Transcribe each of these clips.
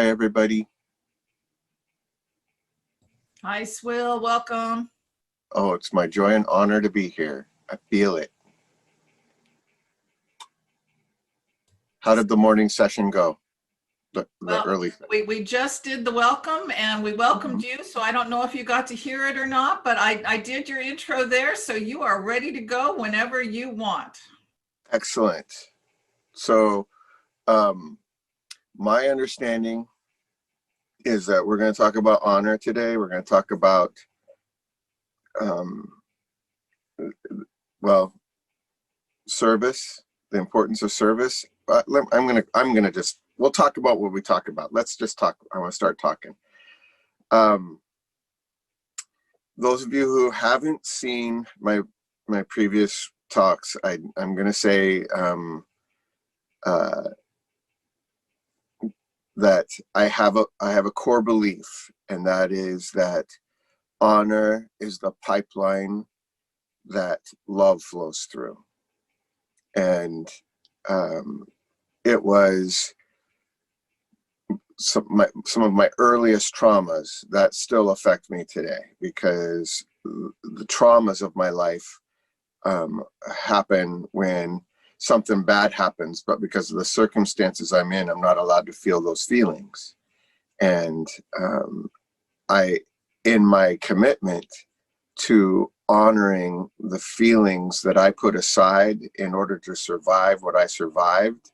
Hi, everybody. Hi, Swill. Welcome. Oh, it's my joy and honor to be here. I feel it. How did the morning session go? The early session. We just did the welcome and we welcomed you. So I don't know if you got to hear it or not, but I did your intro there. So you are ready to go whenever you want. Excellent. So my understanding is that we're going to talk about honor today. We're going to talk about, service, the importance of service. I'm gonna just, we'll talk about what we talk about. Let's just talk. I want to start talking. Those of you who haven't seen my previous talks, I'm gonna say that I have a core belief, and that is that honor is the pipeline that love flows through. And it was some of my earliest traumas that still affect me today, because the traumas of my life happen when something bad happens, but because of the circumstances I'm in, I'm not allowed to feel those feelings. And in my commitment to honoring the feelings that I put aside in order to survive what I survived,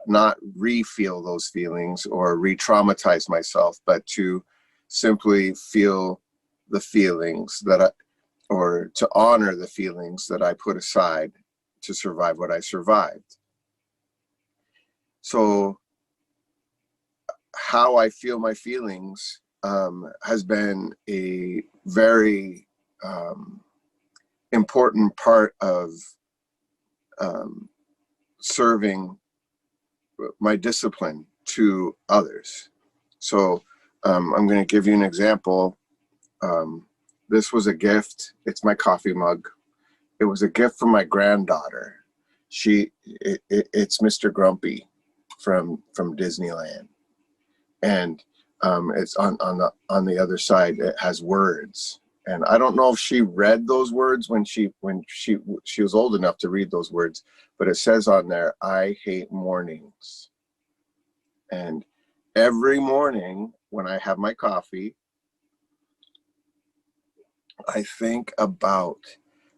not re-feel those feelings or re-traumatize myself, but to simply feel the feelings or to honor the feelings that I put aside to survive what I survived. So how I feel my feelings has been a very important part of serving my discipline to others. So I'm going to give you an example. This was a gift. It's my coffee mug. It was a gift from my granddaughter. It's Mr. Grumpy from Disneyland, and it's on the other side. It has words, and I don't know if she read those words when she was old enough to read those words, but it says on there, "I hate mornings." And every morning when I have my coffee, I think about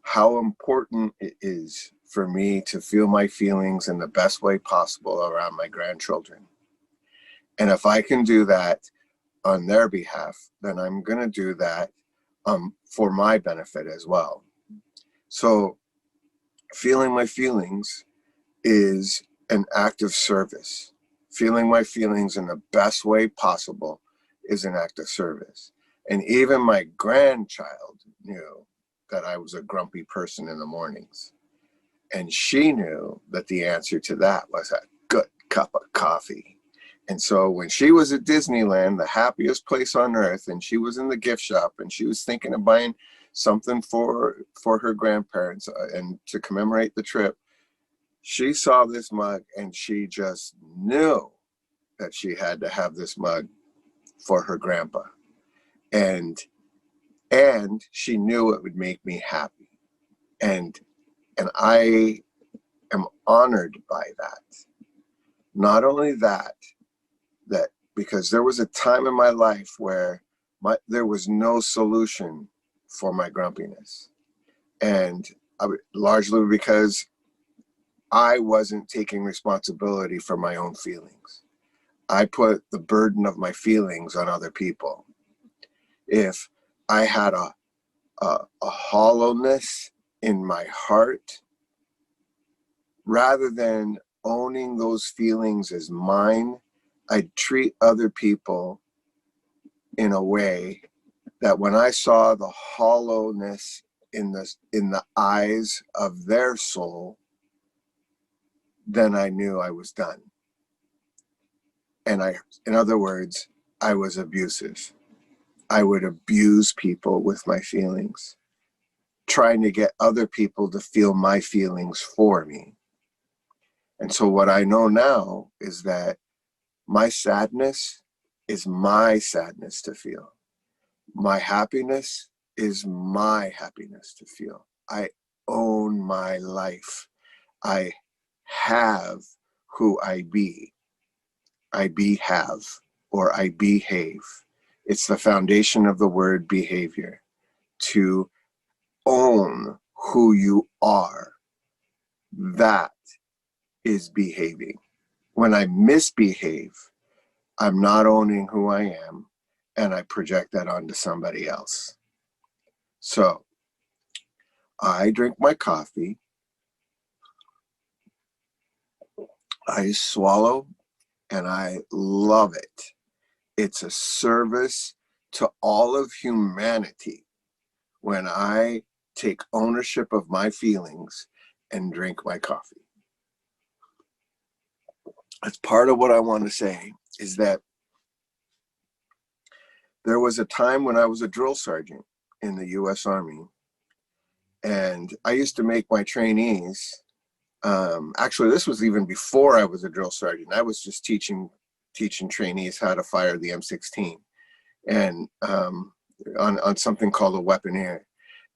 how important it is for me to feel my feelings in the best way possible around my grandchildren. And if I can do that on their behalf, then I'm going to do that for my benefit as well. So feeling my feelings is an act of service. Feeling my feelings in the best way possible is an act of service. And even my grandchild knew that I was a grumpy person in the mornings. And she knew that the answer to that was a good cup of coffee. And so when she was at Disneyland, the happiest place on earth, and she was in the gift shop and she was thinking of buying something for her grandparents and to commemorate the trip, she saw this mug and she just knew that she had to have this mug for her grandpa. And she knew it would make me happy. And I am honored by that. Not only that because there was a time in my life where there was no solution for my grumpiness. And largely because I wasn't taking responsibility for my own feelings. I put the burden of my feelings on other people. If I had a hollowness in my heart, rather than owning those feelings as mine, I'd treat other people in a way that when I saw the hollowness in the eyes of their soul, then I knew I was done. And in other words, I was abusive. I would abuse people with my feelings, trying to get other people to feel my feelings for me. And so what I know now is that my sadness is my sadness to feel. My happiness is my happiness to feel. I own my life. I have who I be. I have, or I behave. It's the foundation of the word behavior. To own who you are, that is behaving. When I misbehave, I'm not owning who I am, and I project that onto somebody else. So I drink my coffee, I swallow, and I love it. It's a service to all of humanity when I take ownership of my feelings and drink my coffee. That's part of what I want to say, is that there was a time when I was a drill sergeant in the US Army, and I used to make my trainees, actually this was even before I was a drill sergeant. I was just teaching trainees how to fire the M16, and on something called a weaponeer.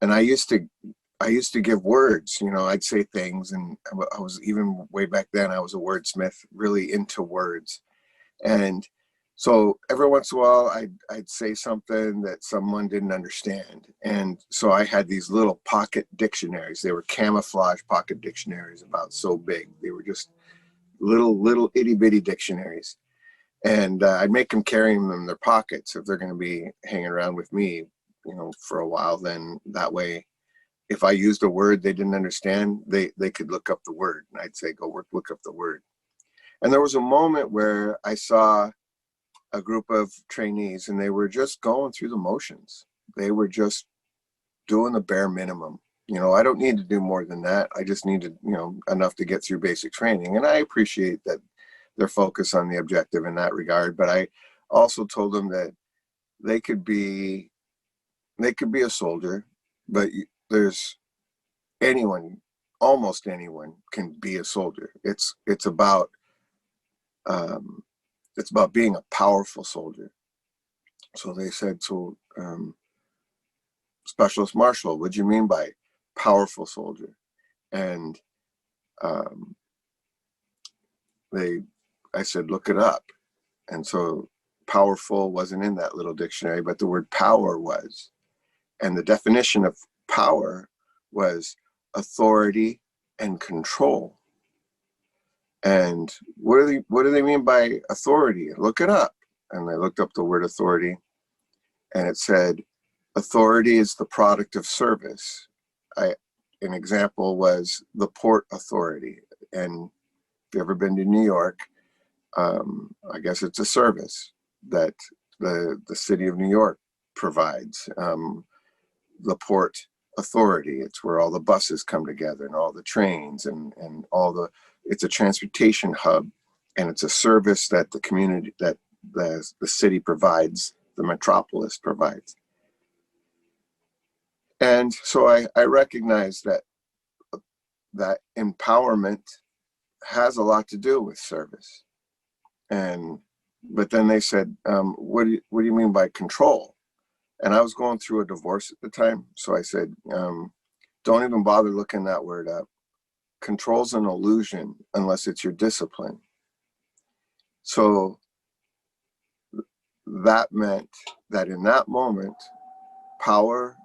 And I used to give words, I'd say things, and I was, even way back then, I was a wordsmith, really into words. And so every once in a while, I'd say something that someone didn't understand. And so I had these little pocket dictionaries. They were camouflage pocket dictionaries, about so big. They were just little itty bitty dictionaries. And I'd make them carry them in their pockets if they're going to be hanging around with me, for a while. Then that way, if I used a word they didn't understand, they could look up the word, and I'd say, go look up the word. And there was a moment where I saw a group of trainees, and they were just going through the motions. They were just doing the bare minimum. I don't need to do more than that. I just need to, enough to get through basic training. And I appreciate that their focus on the objective in that regard. But I also told them that they could be a soldier, but there's almost anyone can be a soldier. It's about being a powerful soldier. So they said, so Specialist Marshall, what do you mean by powerful soldier? And I said, look it up. And so powerful wasn't in that little dictionary, but the word power was. And the definition of power was authority and control. And what do they mean by authority? Look it up. And I looked up the word authority, and it said, authority is the product of service. An example was the Port Authority. And if you've ever been to New York, I guess it's a service that the city of New York provides. The Port Authority, it's where all the buses come together and all the trains and it's a transportation hub, and it's a service that the community, that the city provides, the metropolis provides. And so I recognize that empowerment has a lot to do with service. But then they said, what do you mean by control? And I was going through a divorce at the time. So I said, don't even bother looking that word up. Control's an illusion unless it's your discipline. So that meant that in that moment, power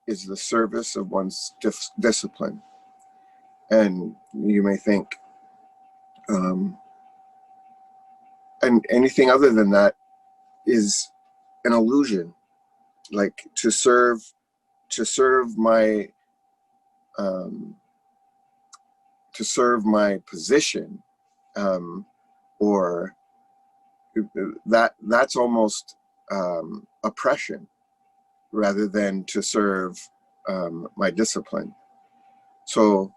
is the service of one's discipline. And you may think, and anything other than that is an illusion. Like to serve my position, or that's almost oppression, rather than to serve my discipline. So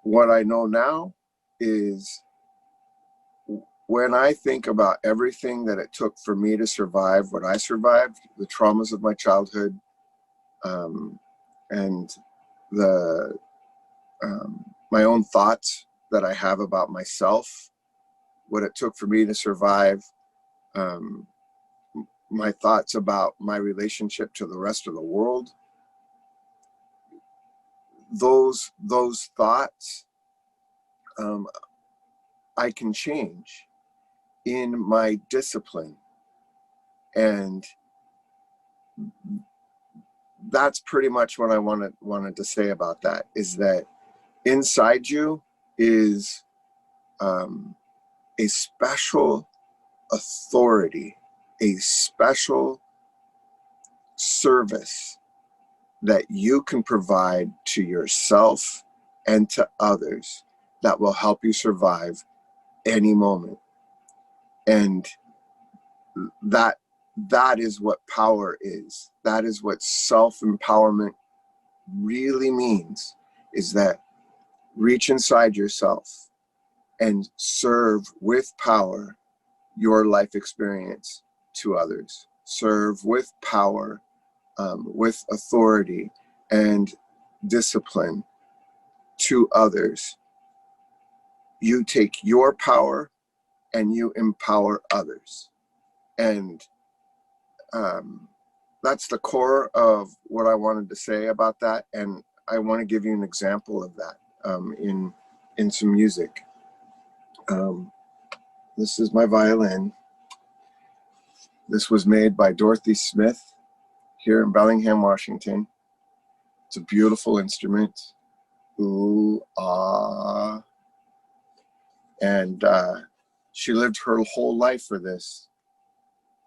what I know now is, when I think about everything that it took for me to survive what I survived, the traumas of my childhood, and my own thoughts that I have about myself, what it took for me to survive, my thoughts about my relationship to the rest of the world, those thoughts, I can change in my discipline. And that's pretty much what I wanted to say about that, is that inside you is a special authority, a special service that you can provide to yourself and to others that will help you survive any moment. And that is what power is. That is what self-empowerment really means, is that reach inside yourself and serve with power your life experience to others. Serve with power, with authority and discipline to others. You take your power and you empower others. And that's the core of what I wanted to say about that. And I want to give you an example of that in some music. This is my violin. This was made by Dorothy Smith here in Bellingham, Washington. It's a beautiful instrument. Ooh, ah. And she lived her whole life for this,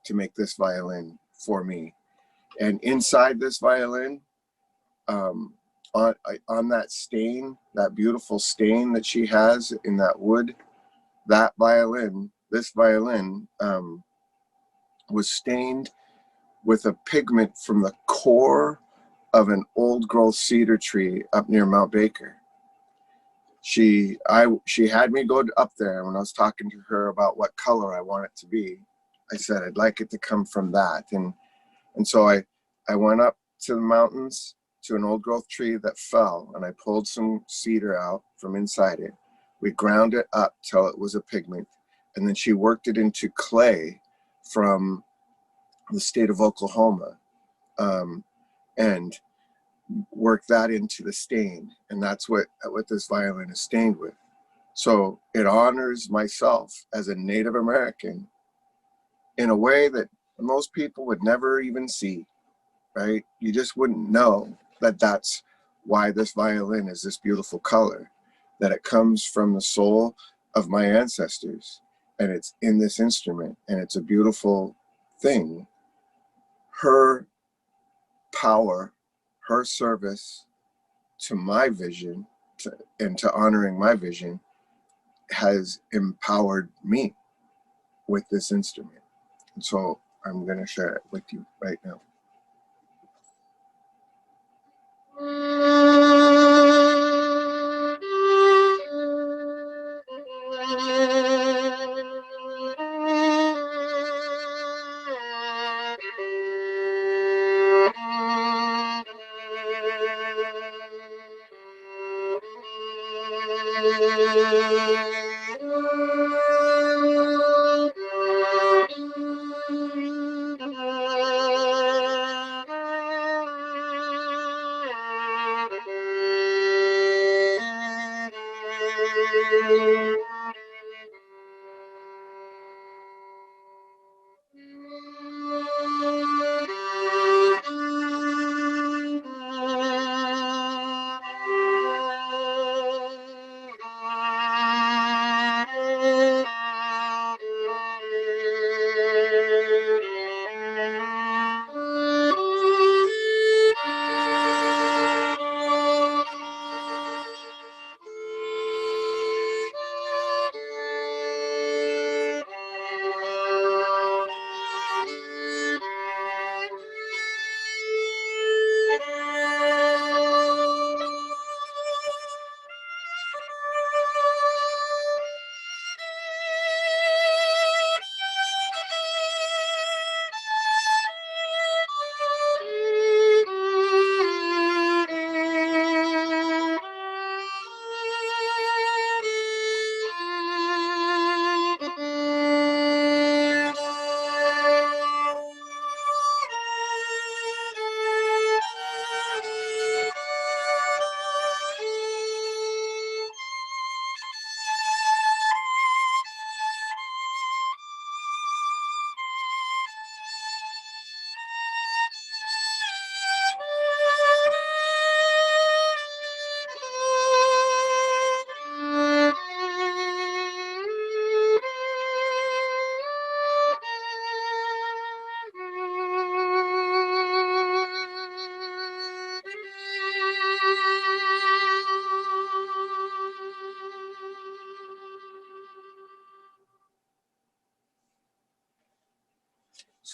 to make this violin for me. And inside this violin, on that stain, that beautiful stain that she has in that wood, that violin, this violin, was stained with a pigment from the core of an old growth cedar tree up near Mount Baker. She had me go up there. When I was talking to her about what color I want it to be, I said I'd like it to come from that. And so I went up to the mountains to an old growth tree that fell, and I pulled some cedar out from inside it. We ground it up till it was a pigment, and then she worked it into clay from the state of Oklahoma, and worked that into the stain. And that's what this violin is stained with. So it honors myself as a Native American in a way that most people would never even see, right? You just wouldn't know that that's why this violin is this beautiful color, that it comes from the soul of my ancestors, and it's in this instrument, and it's a beautiful thing. Her power, her service to my vision, and to honoring my vision, has empowered me with this instrument. And so I'm going to share it with you right now.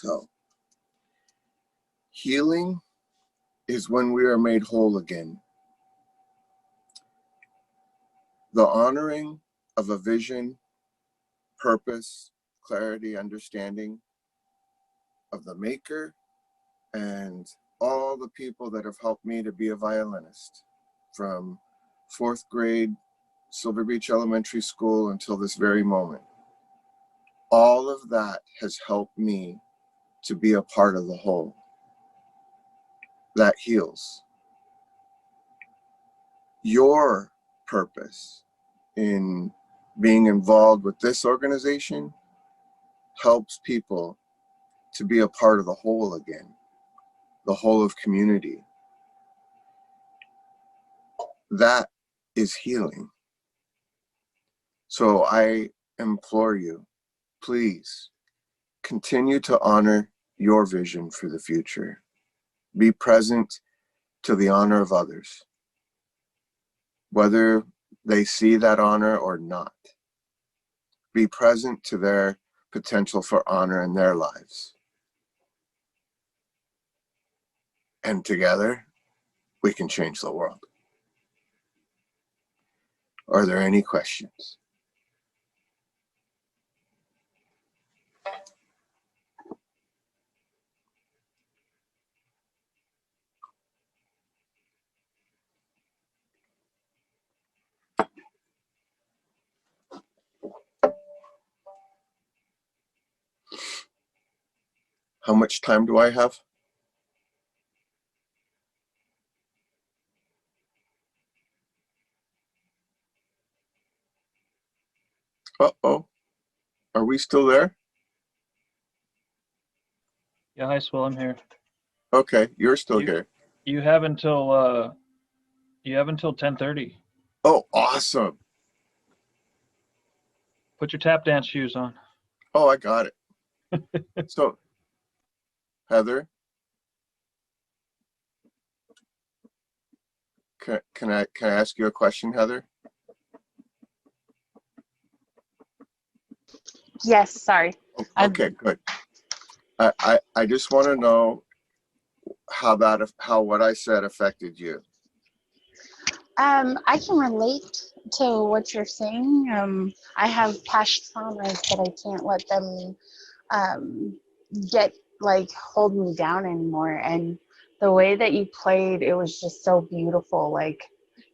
So, healing is when we are made whole again. The honoring of a vision, purpose, clarity, understanding of the maker, and all the people that have helped me to be a violinist from 4th grade, Silver Beach Elementary School until this very moment. All of that has helped me to be a part of the whole that heals. Your purpose in being involved with this organization helps people to be a part of the whole again, the whole of community. That is healing. So I implore you, please continue to honor your vision for the future. Be present to the honor of others, whether they see that honor or not. Be present to their potential for honor in their lives. And together, we can change the world. Are there any questions? How much time do I have? Uh-oh. Are we still there? Yeah, hi, Swell, I'm here. Okay, you're still here. You have until 10:30. Oh, awesome. Put your tap dance shoes on. Oh, I got it. So, Heather, can I ask you a question, Heather? Yes, sorry. Okay, good. I just want to know how what I said affected you. I can relate to what you're saying. I have past traumas, but I can't let them get hold me down anymore. And the way that you played, it was just so beautiful. Like,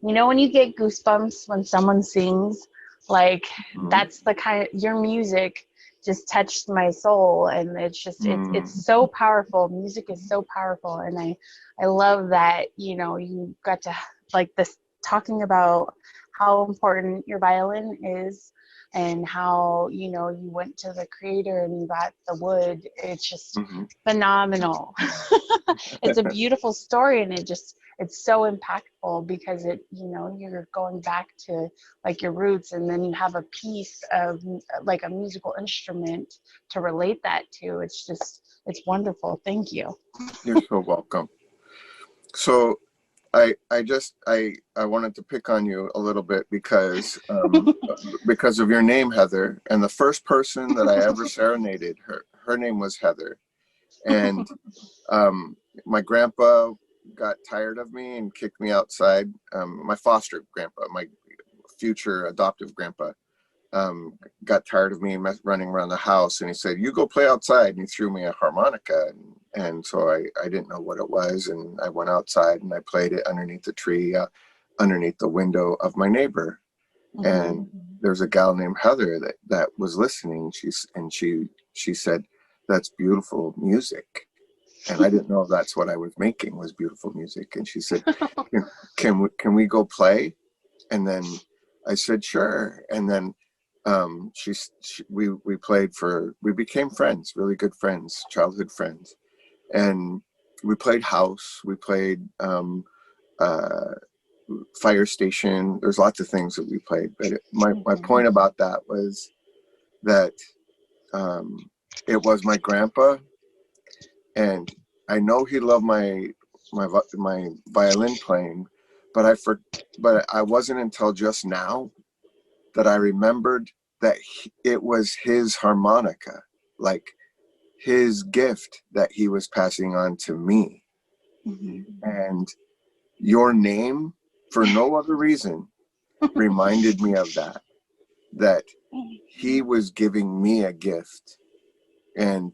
you know, when you get goosebumps when someone sings, like that's the kind of, your music just touched my soul, and it's just it's so powerful. Music is so powerful, and I love that, you know, you got to like this talking about how important your violin is and how, you know, you went to the creator and you got the wood. It's just phenomenal. It's a beautiful story, and it's so impactful because it, you know, you're going back to like your roots, and then you have a piece of like a musical instrument to relate that to. It's wonderful. Thank you. You're so welcome. So I wanted to pick on you a little bit because of your name, Heather, and the first person that I ever serenaded, her name was Heather, and my grandpa got tired of me and kicked me outside. My foster grandpa, my future adoptive grandpa, got tired of me running around the house, and he said, "You go play outside," and he threw me a harmonica, and so I didn't know what it was, and I went outside and I played it underneath the tree, underneath the window of my neighbor. And there's a gal named Heather that was listening. She said, "That's beautiful music." And I didn't know if that's what I was making was beautiful music. And she said, can we go play? And then I said, sure. And then we played we became friends, really good friends, childhood friends. And we played house, we played fire station. There's lots of things that we played. But my point about that was that it was my grandpa, and I know he loved my violin playing, but I wasn't until just now that I remembered that it was his harmonica, like his gift that he was passing on to me. Mhm. And your name, for no other reason, reminded me of that he was giving me a gift. And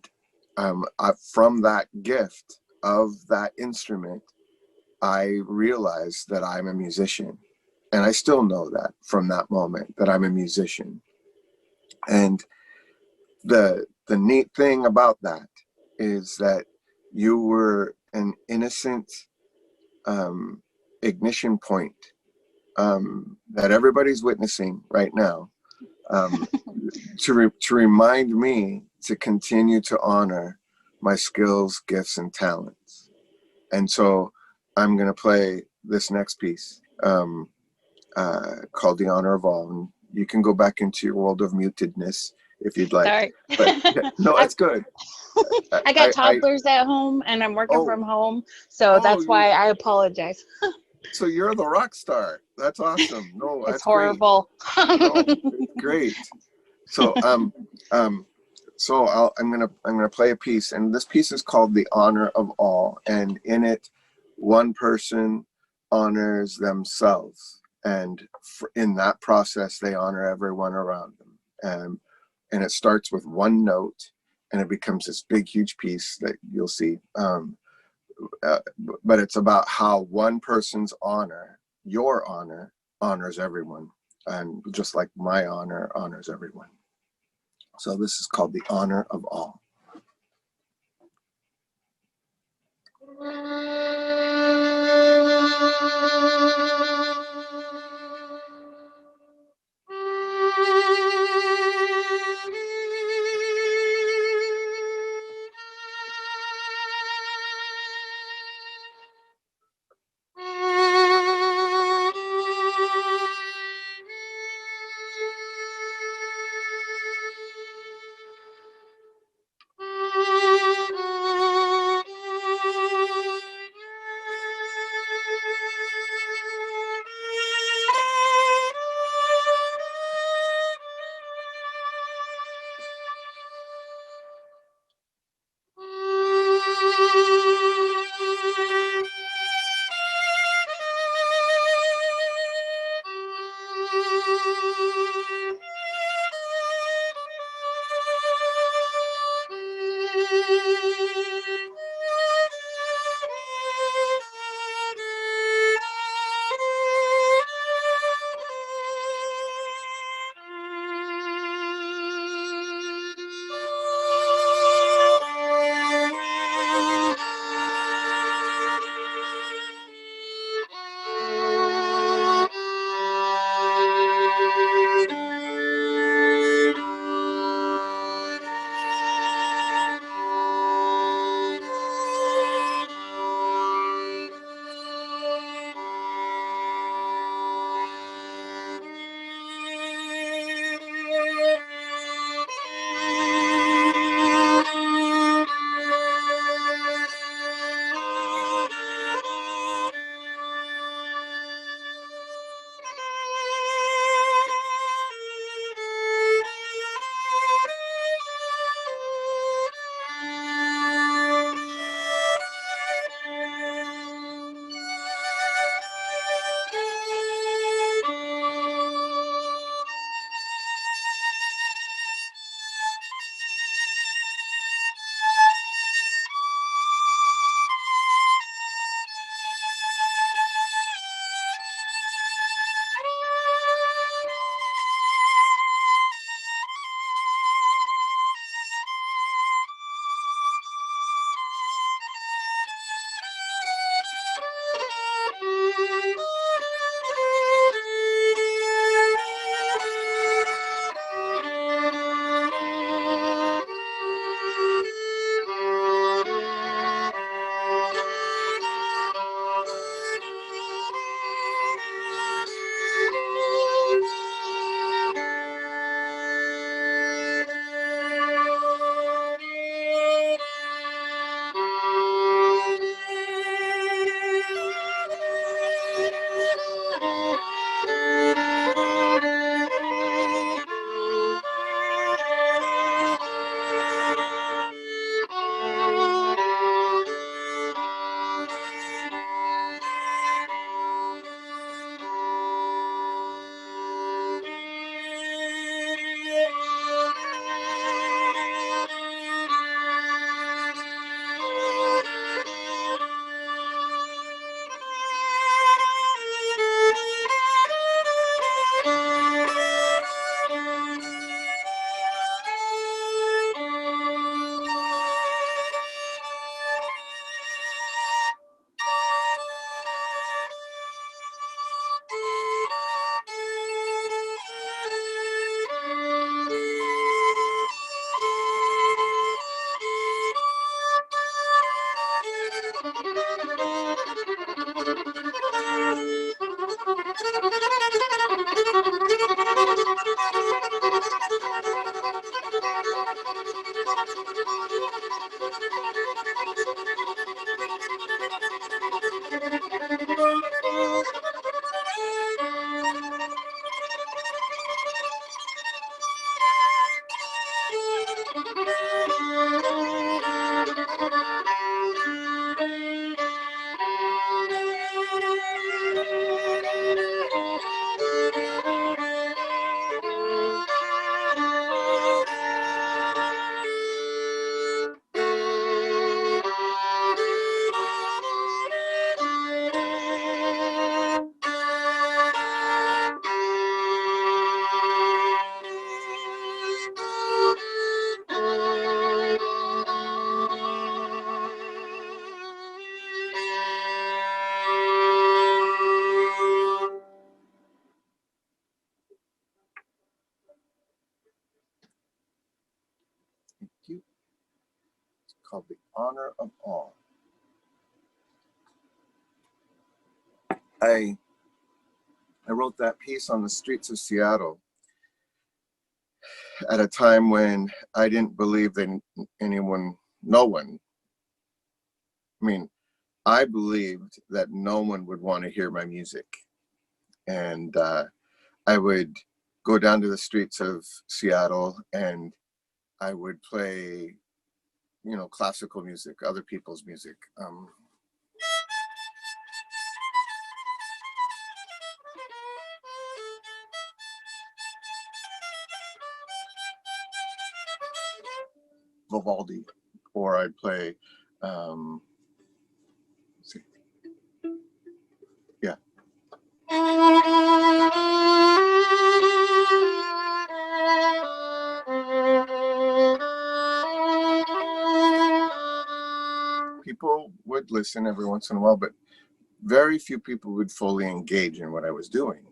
from that gift of that instrument, I realized that I'm a musician. And I still know that from that moment, that I'm a musician. And the neat thing about that is that you were an innocent ignition point that everybody's witnessing right now, to remind me to continue to honor my skills, gifts, and talents. And so I'm going to play this next piece called The Honor of All. And you can go back into your world of mutedness if you'd like. Sorry. But no, it's good. I got toddlers at home and I'm working Oh. from home. So that's why I apologize. So you're the rock star. That's awesome. No, that's It's horrible. No, it's great. So I'm gonna play a piece, and this piece is called "The Honor of All," and in it, one person honors themselves, and in that process, they honor everyone around them. And it starts with one note, and it becomes this big, huge piece that you'll see. But it's about how one person's honor, your honor, honors everyone, and just like my honor honors everyone. So this is called The Honor of All. called The Honor of All. I wrote that piece on the streets of Seattle at a time when I didn't believe that no one, I mean, I believed that no one would want to hear my music. And I would go down to the streets of Seattle and I would play, you know, classical music, other people's music. Vivaldi, or I'd play, let's see, yeah. People would listen every once in a while, but very few people would fully engage in what I was doing.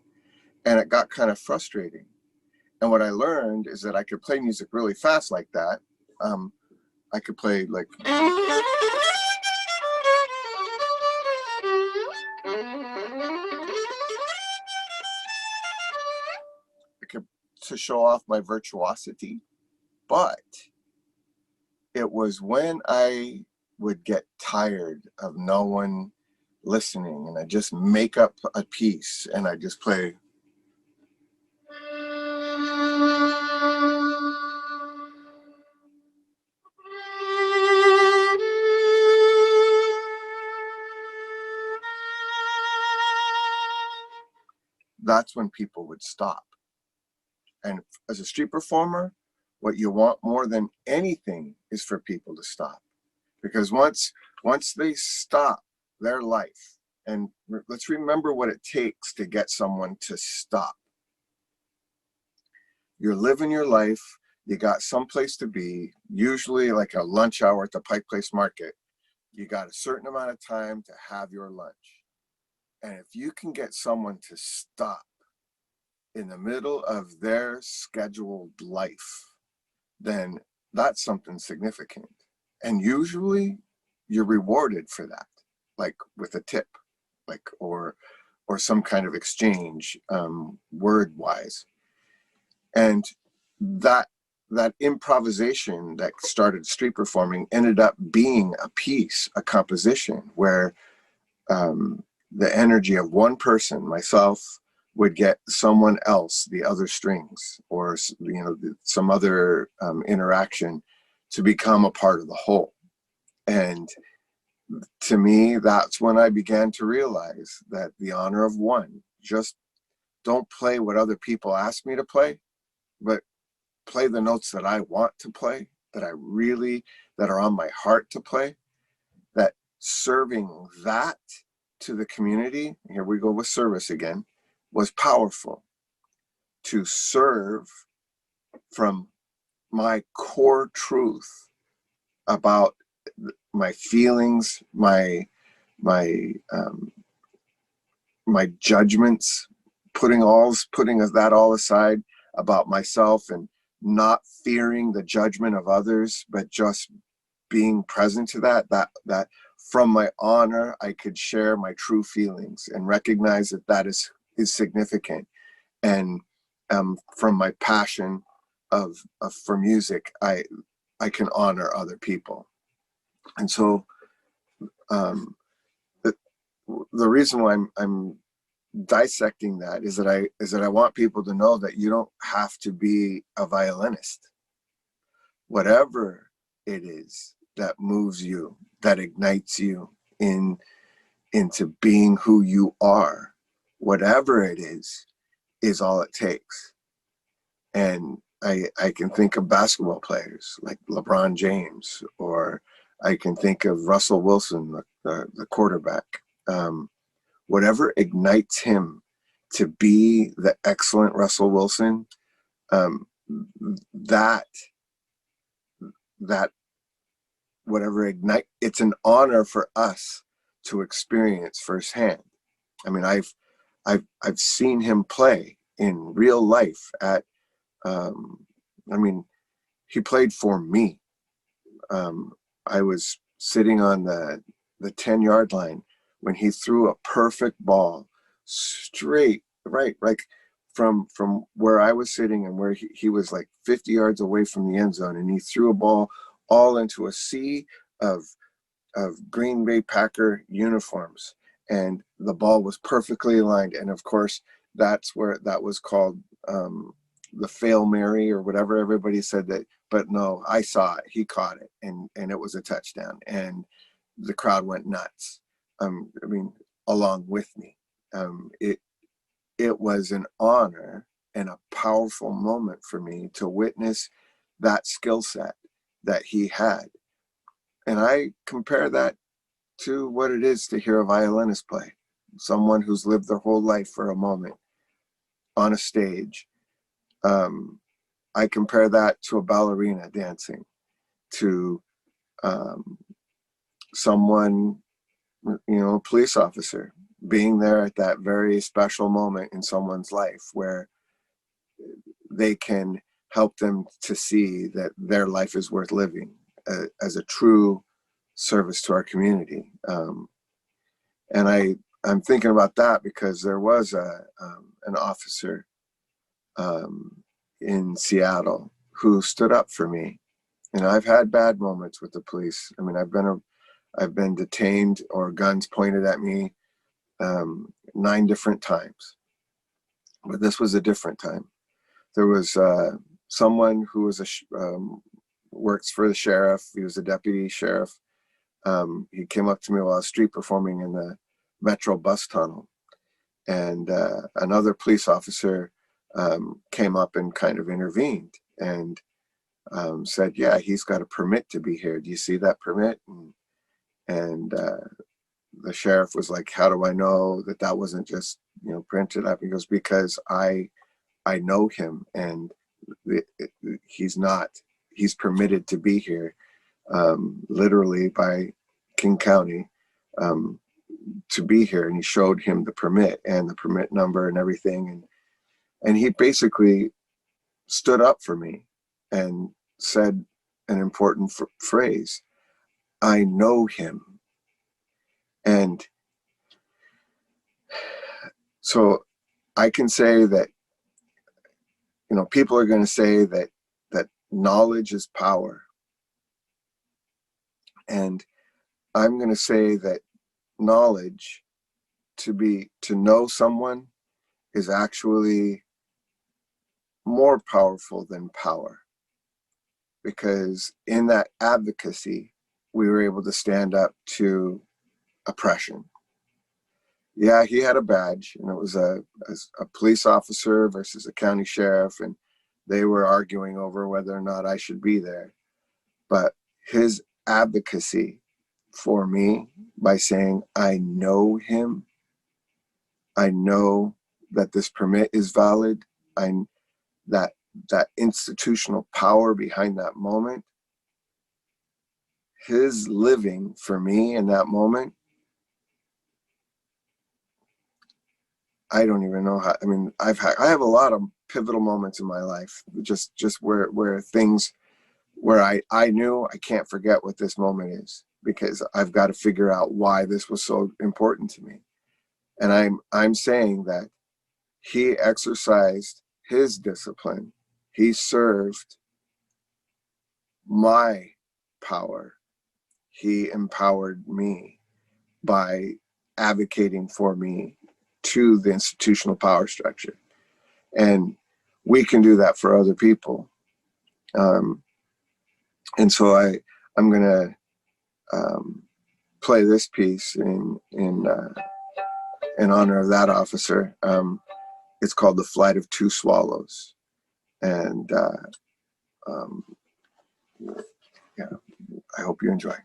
And it got kind of frustrating. And what I learned is that I could play music really fast like that. I could play like, to show off my virtuosity. But it was when I would get tired of no one listening and I just make up a piece and I just play. That's when people would stop. And as a street performer, what you want more than anything is for people to stop. Because once they stop their life, and let's remember what it takes to get someone to stop. You're living your life, you got someplace to be, usually like a lunch hour at the Pike Place Market. You got a certain amount of time to have your lunch. And if you can get someone to stop in the middle of their scheduled life, then that's something significant. And usually you're rewarded for that, like with a tip, like, or some kind of exchange, word wise. And that improvisation that started street performing ended up being a piece, a composition where the energy of one person, myself, would get someone else the other strings, or you know, some other interaction to become a part of the whole. And to me, that's when I began to realize that the honor of one, just don't play what other people ask me to play, but play the notes that I want to play, that are on my heart to play. That serving that to the community, here we go with service again, was powerful. To serve from my core truth about my feelings, my judgments, putting that all aside about myself and not fearing the judgment of others, but just being present to that from my honor, I could share my true feelings and recognize that is significant. And from my passion for music, I can honor other people. And so the reason why I'm dissecting that is that I want people to know that you don't have to be a violinist. Whatever it is that moves you, that ignites you into being who you are, whatever it is all it takes. And I can think of basketball players like LeBron James, or I can think of Russell Wilson, the quarterback. Whatever ignites him to be the excellent Russell Wilson, that whatever it's an honor for us to experience firsthand. I mean, I've seen him play in real life at, I mean, he played for me. I was sitting on the 10-yard line when he threw a perfect ball straight right, like from where I was sitting and where he was like 50 yards away from the end zone, and he threw a ball all into a sea of Green Bay Packer uniforms, and the ball was perfectly aligned. And of course, that's where that was called the Fail Mary or whatever everybody said that. But no, I saw it. He caught it, and it was a touchdown, and the crowd went nuts. I mean, along with me. It was an honor and a powerful moment for me to witness that skill set that he had. And I compare that to what it is to hear a violinist play, someone who's lived their whole life for a moment on a stage. I compare that to a ballerina dancing, to someone, a police officer being there at that very special moment in someone's life where they can help them to see that their life is worth living as a true service to our community. And I'm thinking about that because there was an officer in Seattle who stood up for me. And I've had bad moments with the police. I mean, I've been detained or guns pointed at me 9 different times, but this was a different time. There was someone who was works for the sheriff. He was a deputy sheriff. He came up to me while I was street performing in the Metro bus tunnel, and another police officer came up and kind of intervened and said, "Yeah, he's got a permit to be here. Do you see that permit?" And the sheriff was like, "How do I know that wasn't just printed up?" He goes, "Because I know him, and he's permitted to be here, literally by King County, to be here." And he showed him the permit and the permit number and everything. And he basically stood up for me and said an important phrase: "I know him." And so I can say that, people are going to say that knowledge is power. And I'm going to say that knowledge, to know someone, is actually more powerful than power, because in that advocacy, we were able to stand up to oppression. Yeah, he had a badge, and it was a police officer versus a county sheriff, and they were arguing over whether or not I should be there. But his advocacy for me, by saying, "I know him, I know that this permit is valid," that institutional power behind that moment, his living for me in that moment, I don't even know how. I mean, I have a lot of pivotal moments in my life, just where things where I knew I can't forget what this moment is, because I've got to figure out why this was so important to me. And I'm saying that he exercised his discipline. He served my power. He empowered me by advocating for me to the institutional power structure. And we can do that for other people. And so I'm going to play this piece in honor of that officer. It's called "The Flight of Two Swallows." And yeah, I hope you enjoy.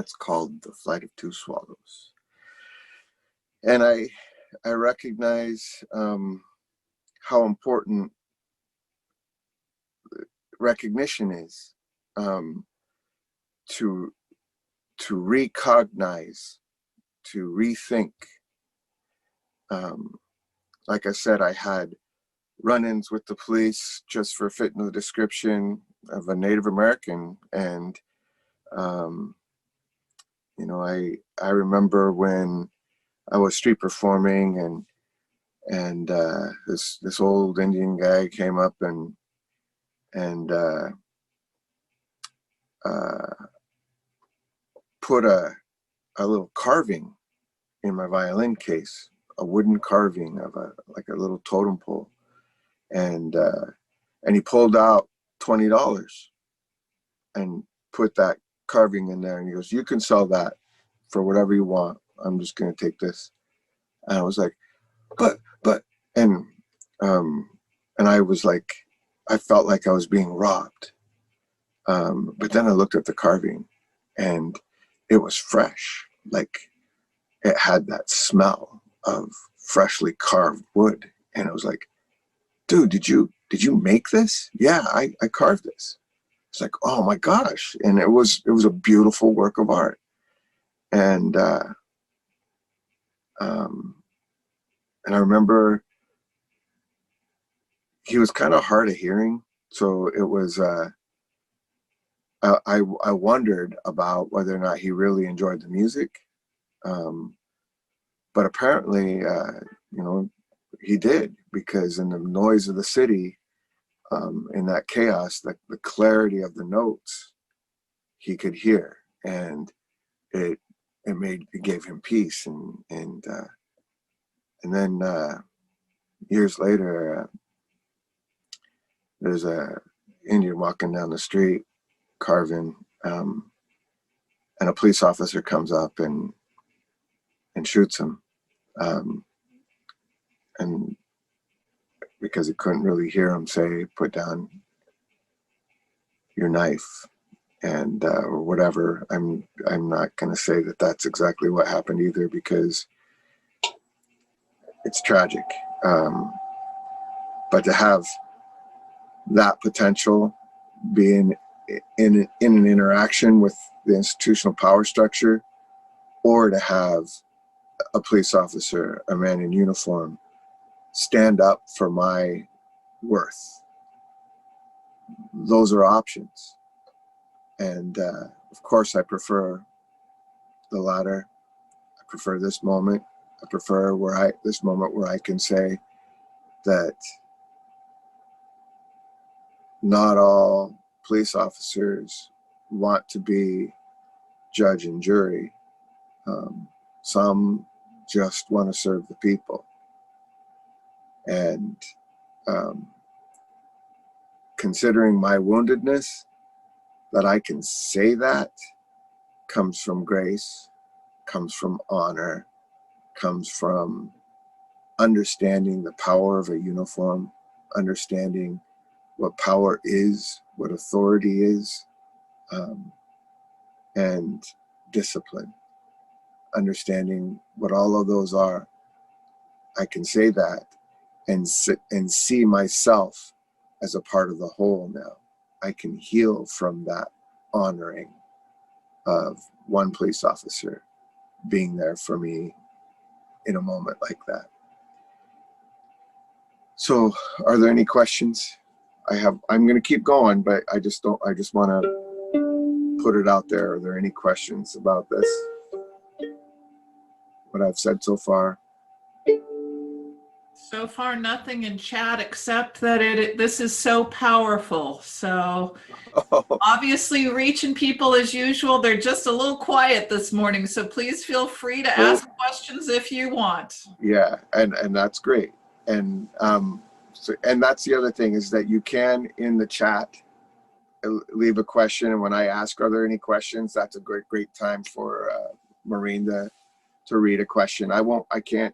that's called The Flight of Two Swallows. And I recognize how important recognition is, to recognize, to rethink. Like I said, I had run-ins with the police just for fitting the description of a Native American. And, you know, I remember when I was street performing and this old Indian guy came up and put a little carving in my violin case, a wooden carving of like a little totem pole. And he pulled out $20 and put that carving in there. And he goes, "You can sell that for whatever you want. I'm just going to take this." And I was like, but, and I was like, I felt like I was being robbed. But then I looked at the carving and it was fresh. Like it had that smell of freshly carved wood. And I was like, "Dude, did you make this?" "Yeah, I carved this." It's like, oh my gosh. And it was a beautiful work of art. And I remember he was kind of hard of hearing. So it was, I wondered about whether or not he really enjoyed the music. But apparently, you know, he did, because in the noise of the city, in that chaos, the clarity of the notes he could hear, and it gave him peace. And then years later, there's a Indian walking down the street carving, and a police officer comes up and shoots him, and because he couldn't really hear him say, "Put down your knife," and or whatever. I'm not going to say that that's exactly what happened either, because it's tragic. But to have that potential being in an interaction with the institutional power structure, or to have a police officer, a man in uniform, stand up for my worth, those are options. And of course I prefer the latter. I prefer this moment. I prefer this moment where I can say that not all police officers want to be judge and jury. Some just want to serve the people. And considering my woundedness, that I can say that comes from grace, comes from honor, comes from understanding the power of a uniform, understanding what power is, what authority is, and discipline, understanding what all of those are. I can say that and see myself as a part of the whole now. I can heal from that honoring of one police officer being there for me in a moment like that. So are there any questions? I'm going to keep going, but I just want to put it out there. Are there any questions about this? What I've said so far? So far, nothing in chat except that this is so powerful. So obviously reaching people as usual. They're just a little quiet this morning. So please feel free to ask questions if you want. Yeah, and that's great. And and that's the other thing, is that you can, in the chat, leave a question. And when I ask, are there any questions? That's a great time for Maureen to read a question. I can't,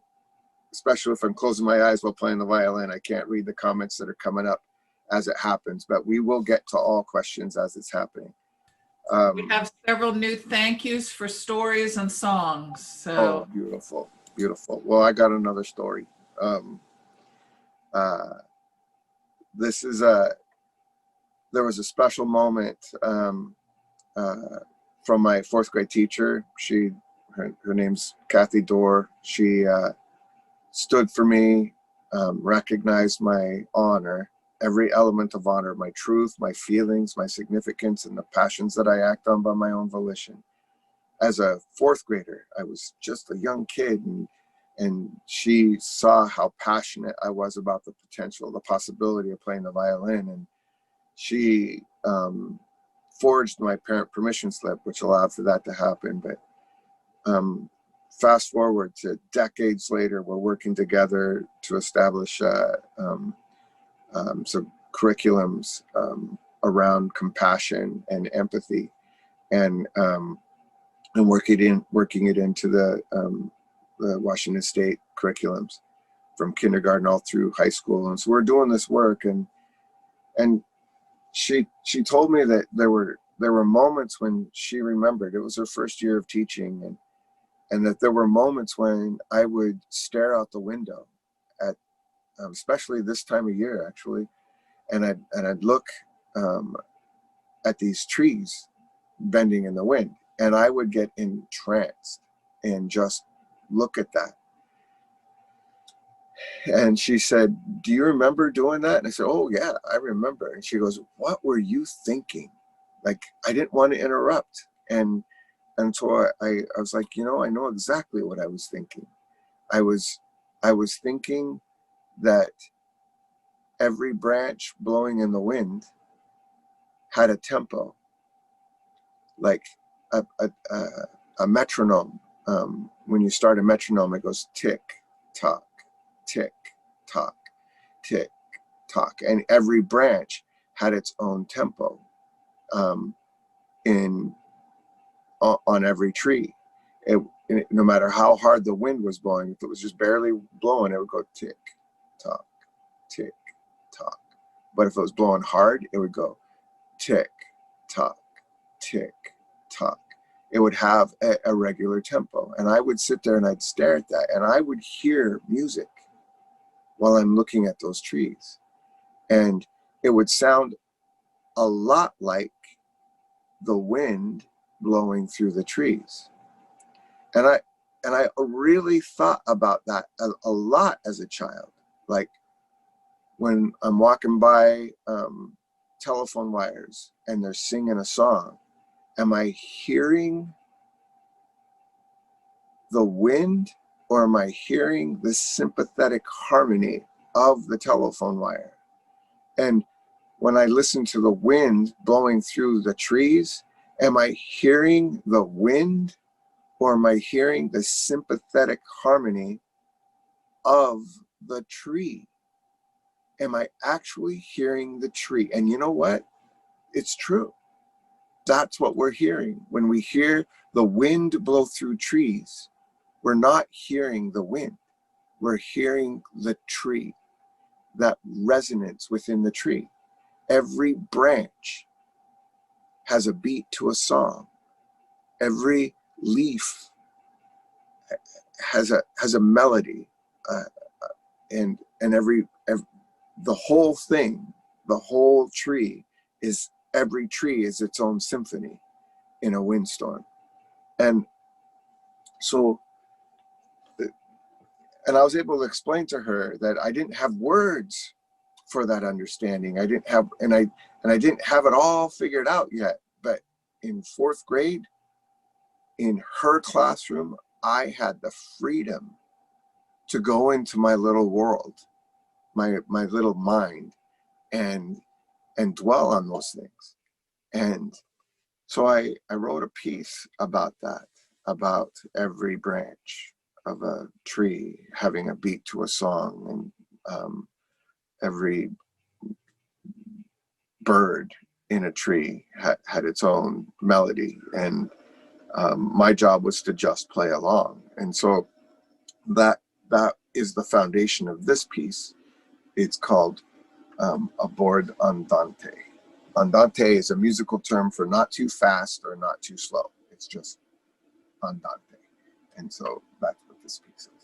especially if I'm closing my eyes while playing the violin, I can't read the comments that are coming up as it happens, but we will get to all questions as it's happening. We have several new thank yous for stories and songs. So Oh, beautiful, beautiful. Well, I got another story. This is there was a special moment from my fourth grade teacher. Her name's Kathy Dorr. She stood for me, recognized my honor, every element of honor, my truth, my feelings, my significance, and the passions that I act on by my own volition. As a fourth grader, I was just a young kid, and she saw how passionate I was about the potential, the possibility of playing the violin, and she forged my parent permission slip, which allowed for that to happen. But fast forward to decades later, we're working together to establish some curriculums around compassion and empathy, and working it into the Washington State curriculums from kindergarten all through high school. And so we're doing this work, and she told me that there were moments when she remembered. It was her first year of teaching, and that there were moments when I would stare out the window at, especially this time of year actually, and I'd look at these trees bending in the wind, and I would get entranced and just look at that. And she said, "Do you remember doing that?" And I said, "Oh yeah, I remember." And she goes, "What were you thinking?" Like, I didn't want to interrupt. And so I was like, I know exactly what I was thinking. I was thinking that every branch blowing in the wind had a tempo, like a metronome. When you start a metronome, it goes tick, tock, tick, tock, tick, tock. And every branch had its own tempo on every tree. No matter how hard the wind was blowing, if it was just barely blowing, it would go tick, tock, tick, tock. But if it was blowing hard, it would go tick, tock, tick, tock. It would have a regular tempo. And I would sit there and I'd stare at that, and I would hear music while I'm looking at those trees. And it would sound a lot like the wind blowing through the trees. And I really thought about that a lot as a child. Like, when I'm walking by telephone wires and they're singing a song, am I hearing the wind, or am I hearing the sympathetic harmony of the telephone wire? And when I listen to the wind blowing through the trees, am I hearing the wind, or am I hearing the sympathetic harmony of the tree? Am I actually hearing the tree? And you know what? It's true. That's what we're hearing. When we hear the wind blow through trees, we're not hearing the wind. We're hearing the tree, that resonance within the tree. Every branch has a beat to a song. Every leaf has a melody, and the whole thing, the whole tree every tree is its own symphony in a windstorm. And so, and I was able to explain to her that I didn't have words for that understanding. I didn't have, and I didn't have it all figured out yet. But in fourth grade, in her classroom, I had the freedom to go into my little world, my little mind, and dwell on those things. And so I wrote a piece about that, about every branch of a tree having a beat to a song, and every bird in a tree had its own melody. And my job was to just play along. And so that is the foundation of this piece. It's called Abord Andante. Andante is a musical term for not too fast or not too slow. It's just andante. And so that's what this piece is.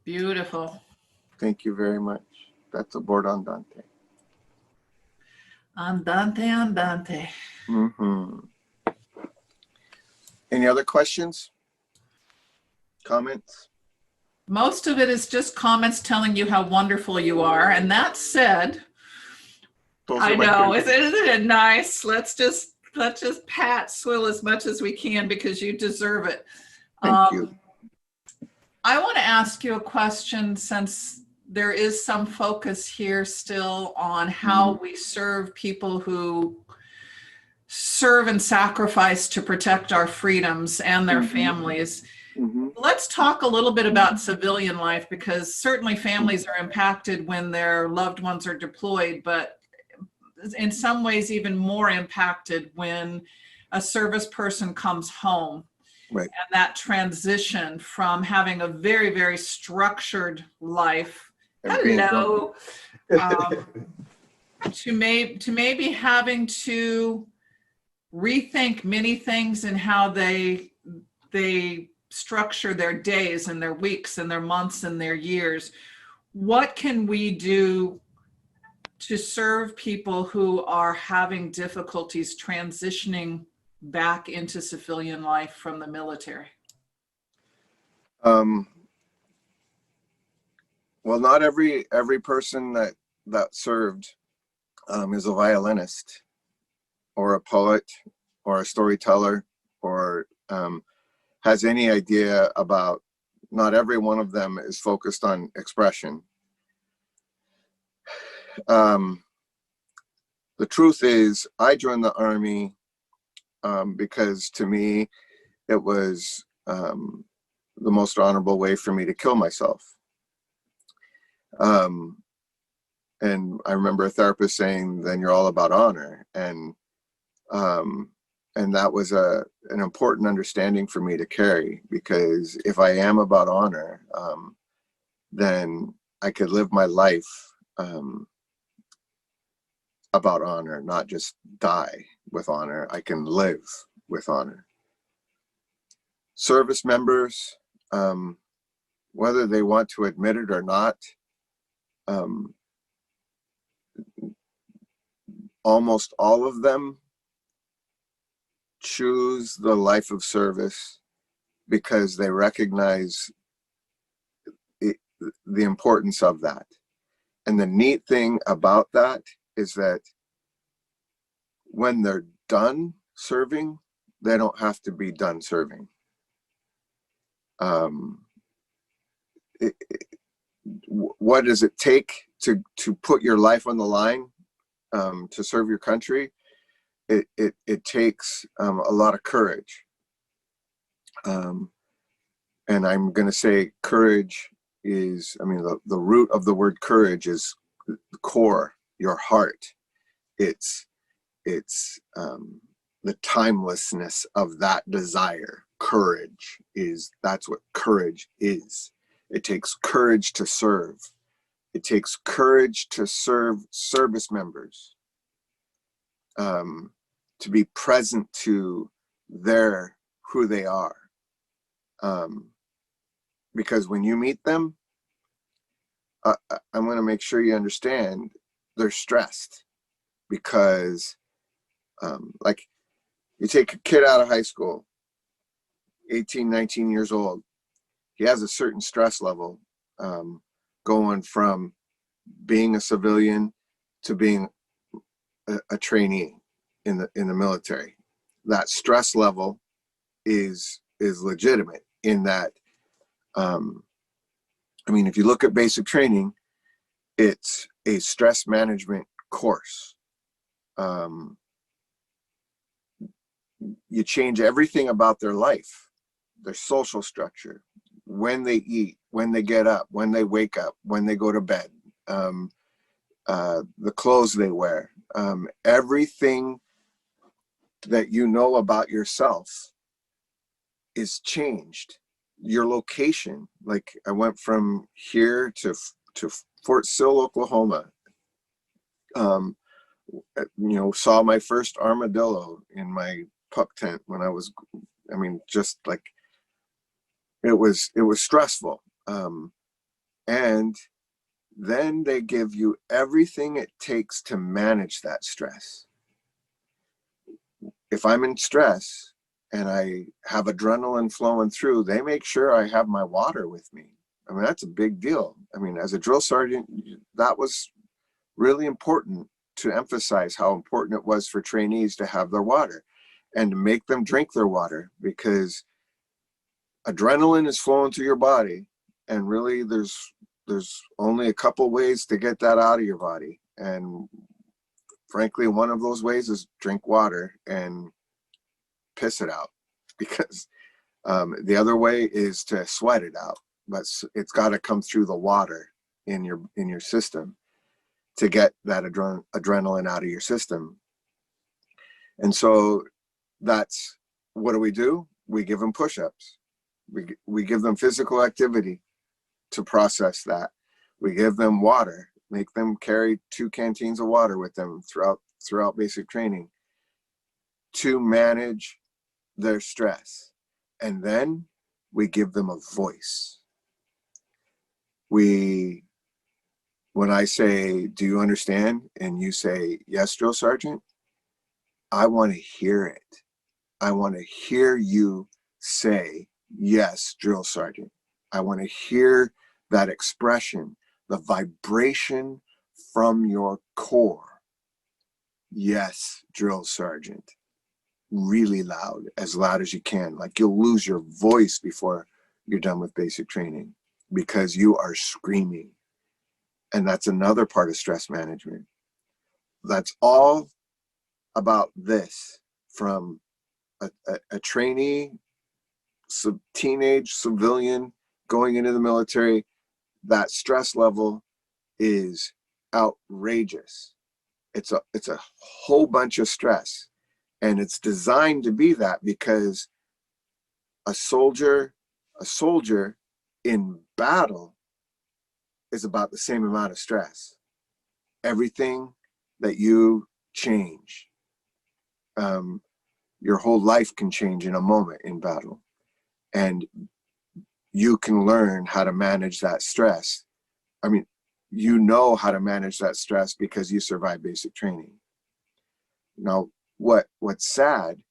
Beautiful. Thank you very much. That's aboard Andante. Andante, andante. Mm-hmm. Any other questions? Comments? Most of it is just comments telling you how wonderful you are. And that said, Those I are my know, favorite. isn't it nice? Let's just pat Swill as much as we can because you deserve it. Thank you. I want to ask you a question since there is some focus here still on how we serve people who serve and sacrifice to protect our freedoms and their families. Mhm. Let's talk a little bit about civilian life, because certainly families are impacted when their loved ones are deployed, but in some ways even more impacted when a service person comes home. Right. And that transition from having a very, very structured life, And being hello, to maybe having to rethink many things in how they structure their days and their weeks and their months and their years. What can we do to serve people who are having difficulties transitioning back into civilian life from the military? Well, not every person that served is a violinist or a poet or a storyteller or has any idea about. Not every one of them is focused on expression. The truth is, I joined the Army because to me it was the most honorable way for me to kill myself. And I remember a therapist saying, then you're all about honor. And that was an important understanding for me to carry, because if I am about honor, then I could live my life about honor, not just die with honor. I can live with honor. Service members, whether they want to admit it or not, almost all of them choose the life of service because they recognize the importance of that. And the neat thing about that is that when they're done serving, they don't have to be done serving. What does it take to put your life on the line to serve your country? It takes a lot of courage. And I'm going to say courage is, I mean, the root of the word courage is the core, your heart. It's the timelessness of that desire. Courage is, that's what courage is. It takes courage to serve. It takes courage to serve service members, to be present to who they are. Because when you meet them, I'm going to make sure you understand they're stressed, because like you take a kid out of high school, 18, 19 years old, he has a certain stress level going from being a civilian to being a trainee in the military. That stress level is legitimate in that, I mean, if you look at basic training, it's a stress management course. You change everything about their life, their social structure, when they eat, when they get up, when they wake up, when they go to bed, the clothes they wear, everything that you know about yourself is changed. Your location, like I went from here to Fort Sill, Oklahoma, saw my first armadillo in my pup tent when I was, I mean, just like, it was stressful. And then they give you everything it takes to manage that stress. If I'm in stress and I have adrenaline flowing through, they make sure I have my water with me. I mean, that's a big deal. I mean, as a drill sergeant, that was really important, to emphasize how important it was for trainees to have their water and to make them drink their water, because adrenaline is flowing through your body, and really there's only a couple ways to get that out of your body, and frankly one of those ways is drink water and piss it out, because The other way is to sweat it out, but it's got to come through the water in your system to get that adrenaline out of your system. And so that's what do? We give them push-ups. We give them physical activity to process that. We give them water, make them carry 2 canteens of water with them throughout basic training to manage their stress. And then we give them a voice. When I say, do you understand? And you say, yes, drill sergeant, I want to hear it. I want to hear you say, yes, drill sergeant. I want to hear that expression, the vibration from your core. Yes, drill sergeant. Really loud as you can. Like you'll lose your voice before you're done with basic training because you are screaming. And that's another part of stress management. That's all about this, from a trainee, teenage civilian going into the military. That stress level is outrageous. It's a whole bunch of stress, and it's designed to be that because a soldier in battle is about the same amount of stress. Everything that you change, your whole life can change in a moment in battle, and you can learn how to manage that stress. I mean, you know how to manage that stress because you survived basic training. Now, what's sad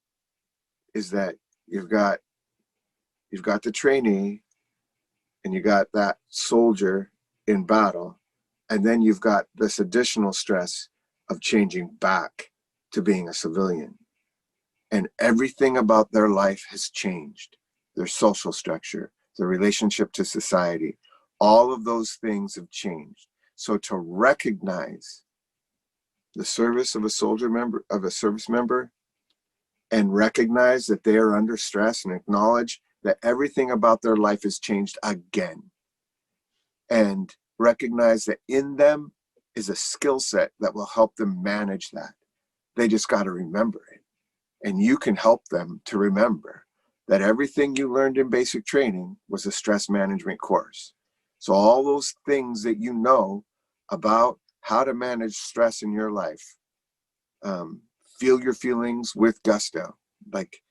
is that you've got the trainee and you got that soldier in battle, and then you've got this additional stress of changing back to being a civilian. And everything about their life has changed. Their social structure, their relationship to society, all of those things have changed. So to recognize the service of a service member, and recognize that they are under stress, and acknowledge that everything about their life has changed again, and recognize that in them is a skill set that will help them manage that. They just got to remember it. And you can help them to remember that everything you learned in basic training was a stress management course. So all those things that you know about how to manage stress in your life, feel your feelings with gusto, like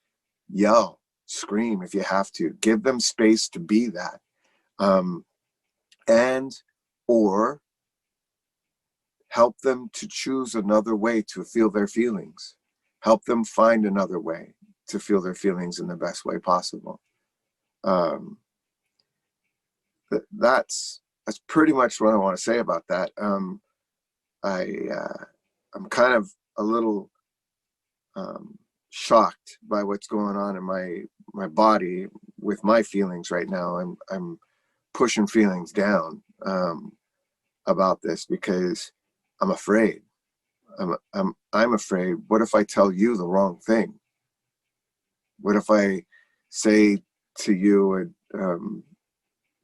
yell, scream if you have to, give them space to be that, or help them to choose another way to feel their feelings. Help them find another way to feel their feelings in the best way possible. That's pretty much what I want to say about that. I'm kind of a little shocked by what's going on in my body with my feelings right now. I'm pushing feelings down about this because I'm afraid. I'm afraid. What if I tell you the wrong thing? What if I say to you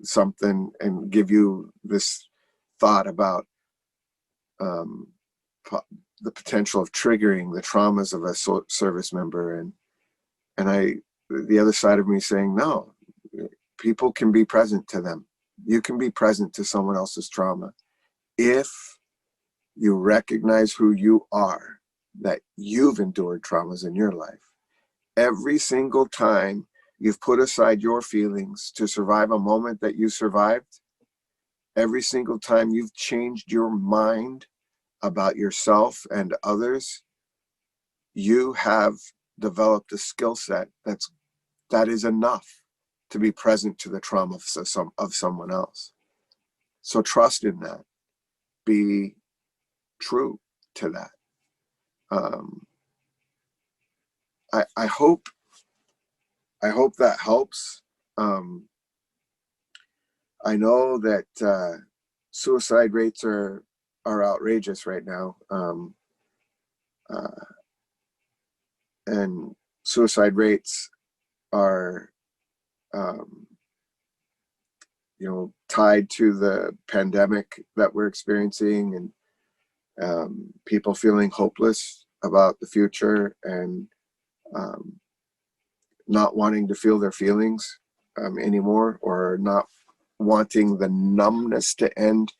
something and give you this thought about the potential of triggering the traumas of a service member, and the other side of me saying, no, people can be present to them. You can be present to someone else's trauma if you recognize who you are, that you've endured traumas in your life. Every single time you've put aside your feelings to survive a moment that you survived, every single time you've changed your mind about yourself and others, you have developed a skill set that is enough to be present to the trauma of someone else. So trust in that. Be true to that. I hope that helps. I know that suicide rates are outrageous right now, and suicide rates are um, tied to the pandemic that we're experiencing, and people feeling hopeless about the future, and not wanting to feel their feelings anymore, or not wanting the numbness to end.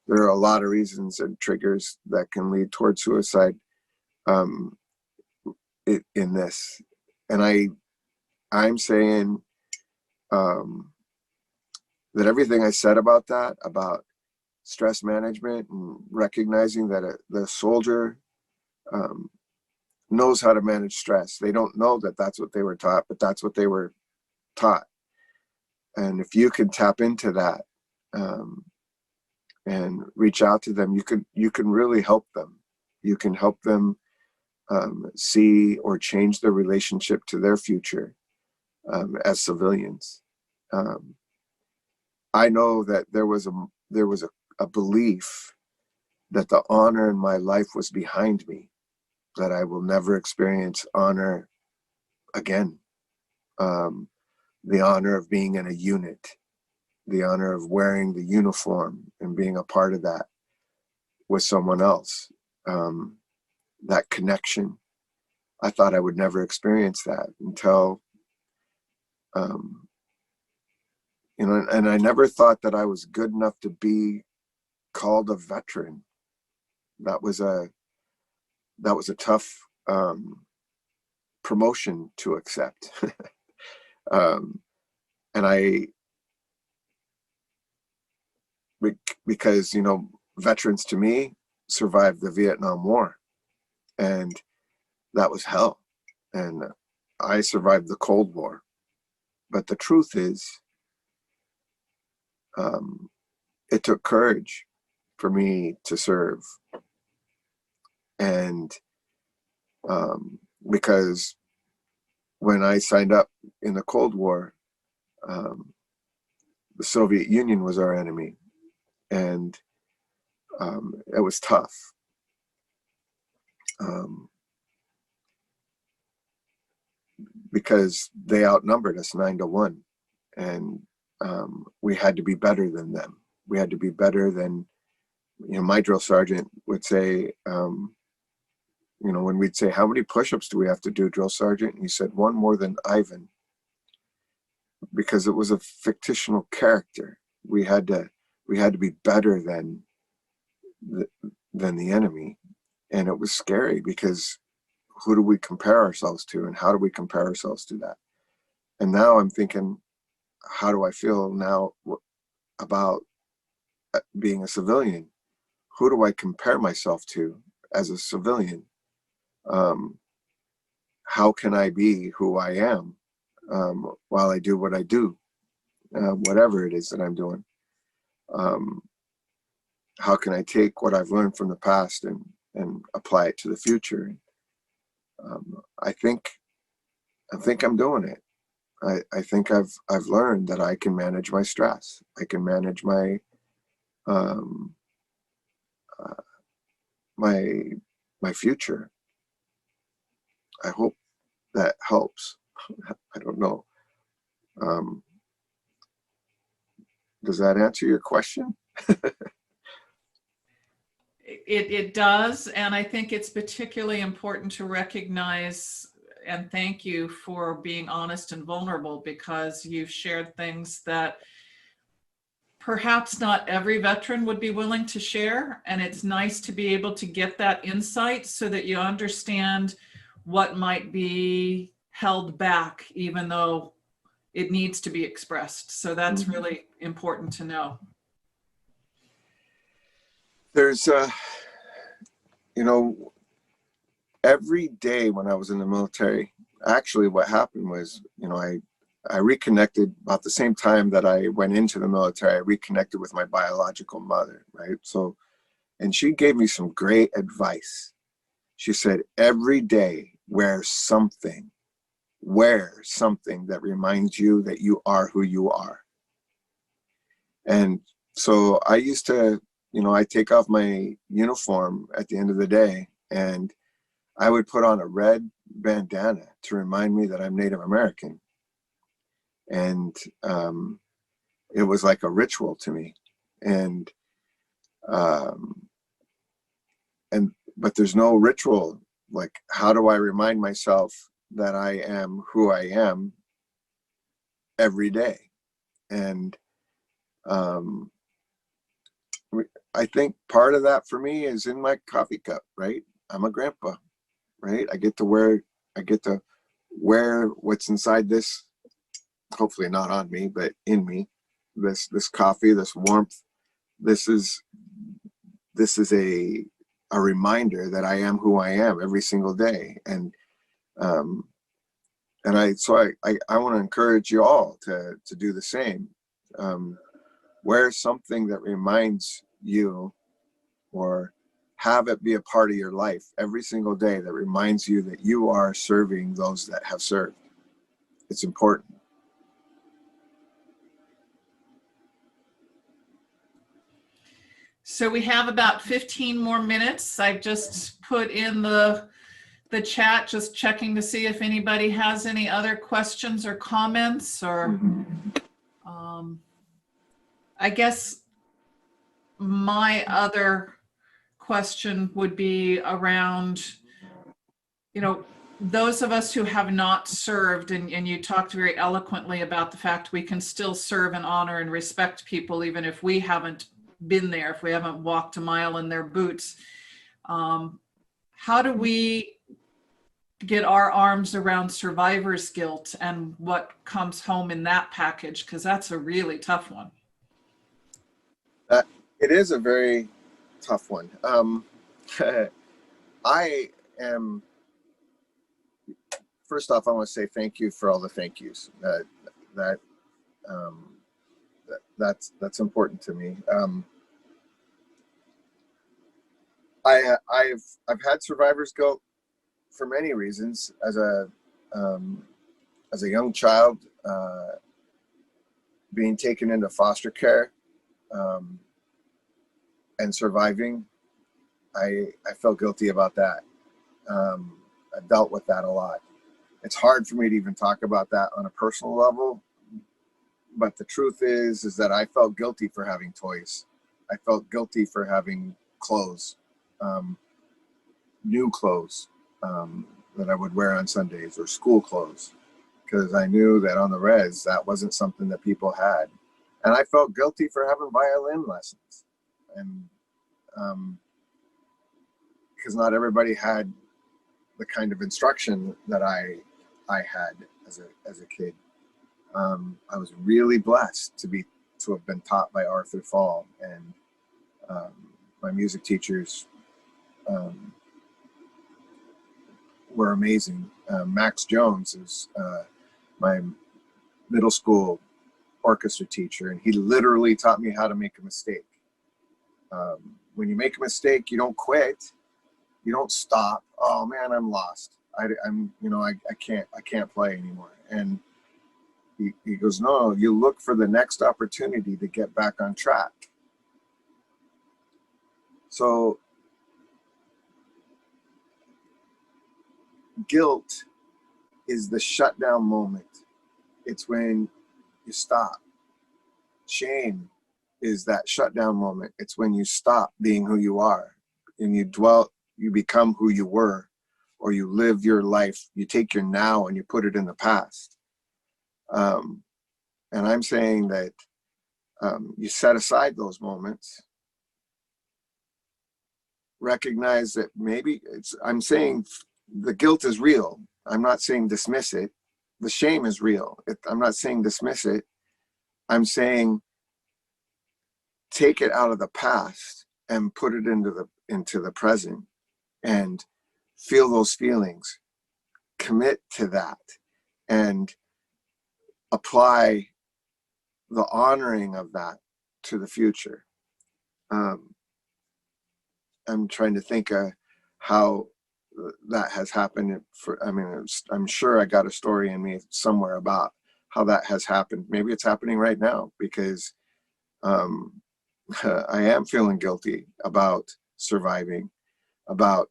There are a lot of reasons and triggers that can lead toward suicide in this. And I'm saying that everything I said about that, about stress management and recognizing that the soldier knows how to manage stress. They don't know that that's what they were taught, but that's what they were taught. And if you can tap into that and reach out to them, you can really help them. You can help them see or change their relationship to their future as civilians. I know that there was a belief that the honor in my life was behind me, that I will never experience honor again. The honor of being in a unit, the honor of wearing the uniform and being a part of that with someone else, that connection. I thought I would never experience that until, and I never thought that I was good enough to be called a veteran. That was a tough promotion to accept. And because, veterans to me survived the Vietnam War, and that was hell. And I survived the Cold War. But the truth is, it took courage for me to serve. And because when I signed up in the Cold War, the Soviet Union was our enemy. And it was tough. Because they outnumbered us 9-1, and we had to be better than them. We had to be better than, my drill sergeant would say, when we'd say, how many push-ups do we have to do, drill sergeant? And he said, one more than Ivan, because it was a fictional character. We had to be better than the enemy. And it was scary, because who do we compare ourselves to, and how do we compare ourselves to that? And now I'm thinking, how do I feel now about being a civilian? Who do I compare myself to as a civilian? How can I be who I am while I do what I do, whatever it is that I'm doing? How can I take what I've learned from the past and apply it to the future? I think I'm doing it. I think I've learned that I can manage my stress. I can manage my my future. I hope that helps. I don't know. Does that answer your question? It does, and I think it's particularly important to recognize and thank you for being honest and vulnerable, because you've shared things that perhaps not every veteran would be willing to share, and it's nice to be able to get that insight so that you understand what might be held back, even though it needs to be expressed. So that's really important to know. There's every day when I was in the military, actually what happened was, I reconnected about the same time that I went into the military. I reconnected with my biological mother, right? So, and she gave me some great advice. She said, every day wear something that reminds you that you are who you are. And so I used to, I take off my uniform at the end of the day, and I would put on a red bandana to remind me that I'm Native American. And it was like a ritual to me. And but there's no ritual. Like, how do I remind myself that I am who I am every day? And I think part of that for me is in my coffee cup, right? I'm a grandpa, right? I get to wear what's inside this, hopefully not on me, but in me, this coffee, this warmth. This is a reminder that I am who I am every single day. And I want to encourage you all to do the same. Wear something that reminds you, or have it be a part of your life every single day that reminds you that you are serving those that have served. It's important. So we have about 15 more minutes. I just put in the chat, just checking to see if anybody has any other questions or comments, or I guess my other question would be around, those of us who have not served, and you talked very eloquently about the fact we can still serve and honor and respect people even if we haven't been there, if we haven't walked a mile in their boots. How do we get our arms around survivor's guilt and what comes home in that package? Because that's a really tough one. It is a very tough one. I am, first off, I want to say thank you for all the thank yous. That's important to me. I've had survivor's guilt for many reasons. As a young child, being taken into foster care, and surviving, I felt guilty about that. I dealt with that a lot. It's hard for me to even talk about that on a personal level, but the truth is that I felt guilty for having toys. I felt guilty for having clothes, new clothes that I would wear on Sundays, or school clothes, because I knew that on the res, that wasn't something that people had. And I felt guilty for having violin lessons. And because not everybody had the kind of instruction that I had as a kid. I was really blessed to have been taught by Arthur Fall, and my music teachers were amazing. Max Jones is my middle school orchestra teacher, and he literally taught me how to make a mistake. When you make a mistake, you don't quit. You don't stop. Oh man, I'm lost. I can't play anymore. And he goes, no, you look for the next opportunity to get back on track. So guilt is the shutdown moment. It's when you stop. Shame is that shutdown moment. It's when you stop being who you are and you become who you were, or you live your life. You take your now and you put it in the past. And I'm saying that you set aside those moments, recognize that maybe I'm saying the guilt is real. I'm not saying dismiss it. The shame is real. I'm not saying dismiss it. I'm saying take it out of the past and put it into the present, and feel those feelings, commit to that, and apply the honoring of that to the future. I'm trying to think of how that has happened. I'm sure I got a story in me somewhere about how that has happened. Maybe it's happening right now, because I am feeling guilty about surviving, about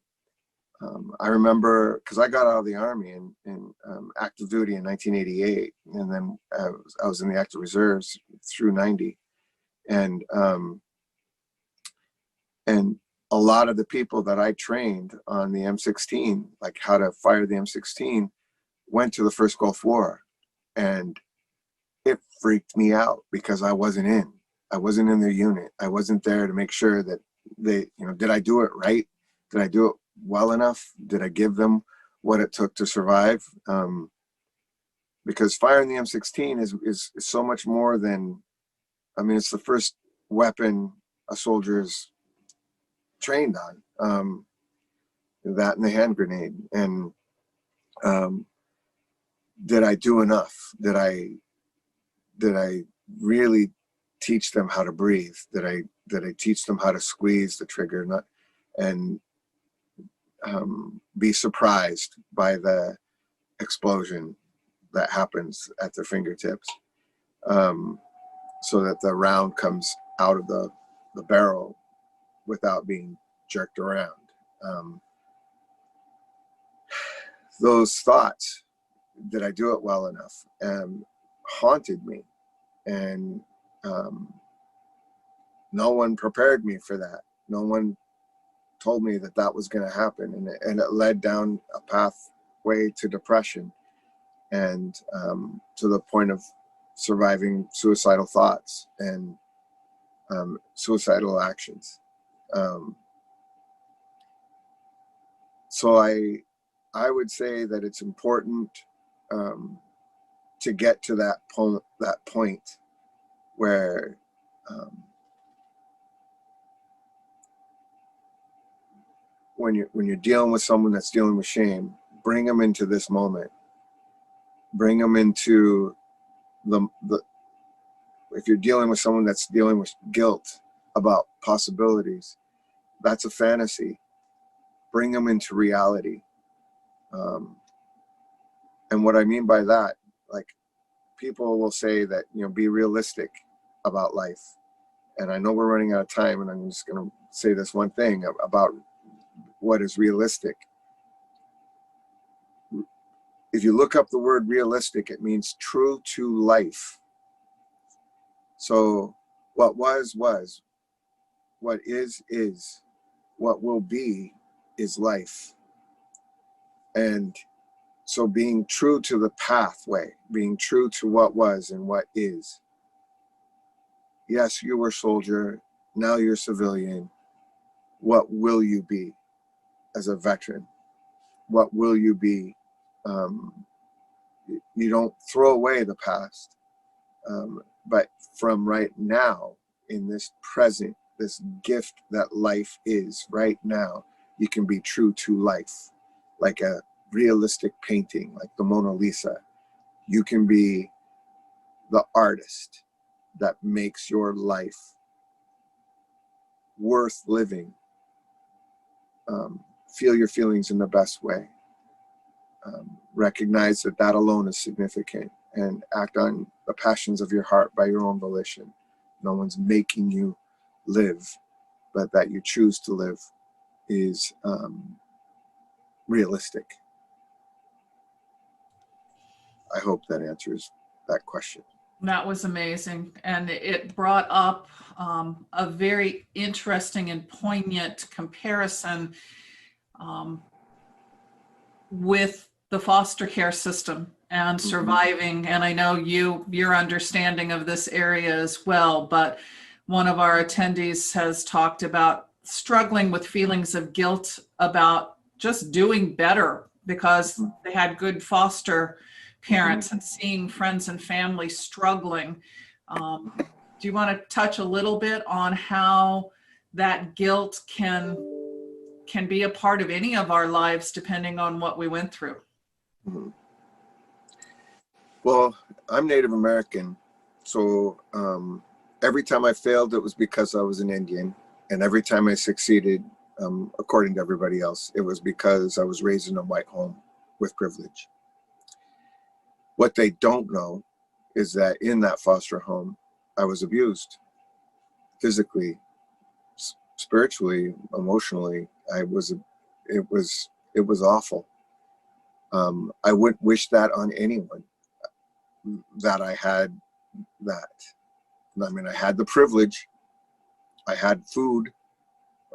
I remember, because I got out of the Army in active duty in 1988, and then I was in the active reserves through 90. And a lot of the people that I trained on the M16, like how to fire the M16, went to the first Gulf War, and it freaked me out because I wasn't in their unit. I wasn't there to make sure that they, did I do it right? Did I do it well enough? Did I give them what it took to survive? Because firing the M16 is so much more than, it's the first weapon a soldier is trained on, that and the hand grenade. And did I do enough? Did I really teach them how to breathe? Did I teach them how to squeeze the trigger, and be surprised by the explosion that happens at their fingertips, so that the round comes out of the barrel without being jerked around. Those thoughts, did I do it well enough, haunted me. And no one prepared me for that. No one told me that that was going to happen. And it led down a pathway to depression, and to the point of surviving suicidal thoughts and suicidal actions. So I would say that it's important to get to that point where when you're dealing with someone that's dealing with shame, bring them into this moment. Bring them into the if you're dealing with someone that's dealing with guilt about possibilities, that's a fantasy. Bring them into reality. And what I mean by that, like, people will say that, be realistic about life. And I know we're running out of time, and I'm just going to say this one thing about what is realistic. If you look up the word realistic, it means true to life. So what was, what is, what will be is life. And so being true to the pathway, being true to what was and what is. Yes, you were soldier, now you're civilian. What will you be as a veteran? What will you be? You don't throw away the past, but from right now, in this present, this gift that life is right now, you can be true to life, like a realistic painting, like the Mona Lisa. You can be the artist that makes your life worth living. Feel your feelings in the best way. Recognize that alone is significant, and act on the passions of your heart by your own volition. No one's making you live, but that you choose to live is realistic. I hope that answers that question. That was amazing. And it brought up a very interesting and poignant comparison with the foster care system and surviving. And I know your understanding of this area as well, but one of our attendees has talked about struggling with feelings of guilt about just doing better because they had good foster parents and seeing friends and family struggling. Do you want to touch a little bit on how that guilt can be a part of any of our lives depending on what we went through? Well, I'm Native American, so every time I failed, it was because I was an Indian, and every time I succeeded, according to everybody else, it was because I was raised in a white home with privilege. What they don't know is that in that foster home, I was abused physically, spiritually, emotionally. It was awful. I wouldn't wish that on anyone. that I had that. I mean, I had the privilege. I had food.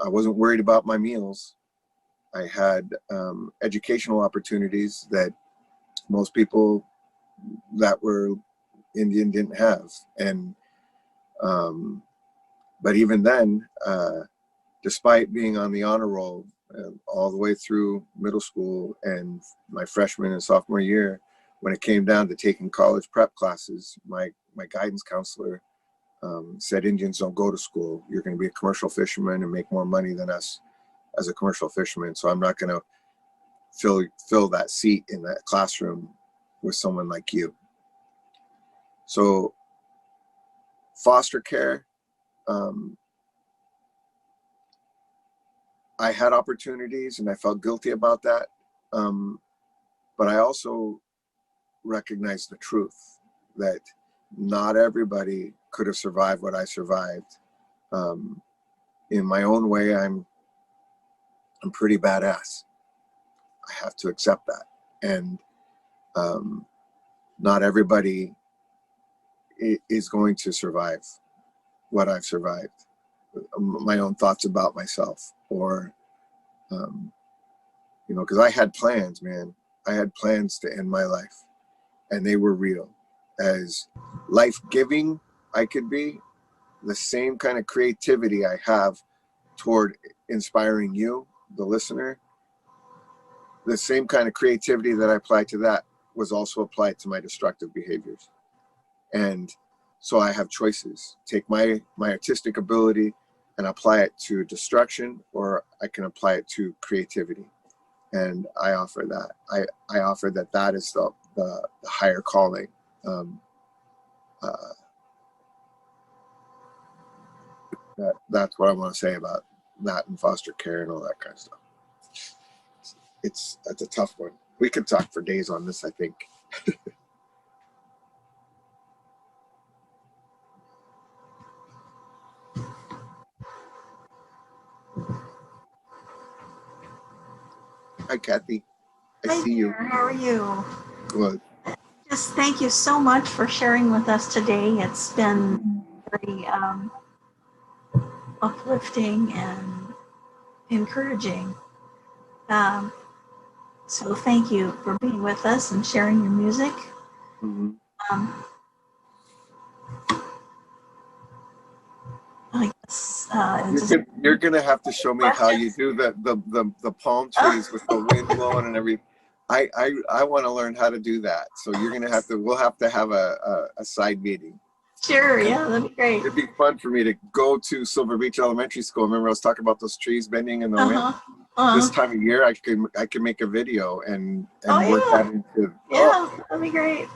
I wasn't worried about my meals. I had educational opportunities that most people that were Indian didn't have. And but even then, despite being on the honor roll all the way through middle school and my freshman and sophomore year, when it came down to taking college prep classes, my guidance counselor said, Indians don't go to school. You're going to be a commercial fisherman and make more money than us as a commercial fisherman. So I'm not going to fill that seat in that classroom with someone like you. So foster care, I had opportunities and I felt guilty about that. But I also recognized the truth that not everybody could have survived what I survived. In my own way, I'm pretty badass. I have to accept that. And not everybody is going to survive what I've survived. My own thoughts about myself, or, you know, because I had plans, man. I had plans to end my life, and they were real. As life-giving I could be, the same kind of creativity I have toward inspiring you, the listener, the same kind of creativity that I applied to that was also applied to my destructive behaviors. And so I have choices. Take my artistic ability and apply it to destruction, or I can apply it to creativity. And I offer that. I offer that is the higher calling. That's what I want to say about that and foster care and all that kind of stuff. It's a tough one. We could talk for days on this, I think. Hi, Kathy. I Hi see you. there. How are you? Good. Just thank you so much for sharing with us today. It's been very uplifting and encouraging. So thank you for being with us and sharing your music. Mm-hmm. I guess You're gonna have to show me how you do the palm trees with the wind blowing and everything. I want to learn how to do that. So we'll have to have a side meeting. Sure, yeah, that'd be great. It'd be fun for me to go to Silver Beach Elementary School. Remember I was talking about those trees bending in the wind? This time of year I can make a video and work that into. Yeah, that'd be great.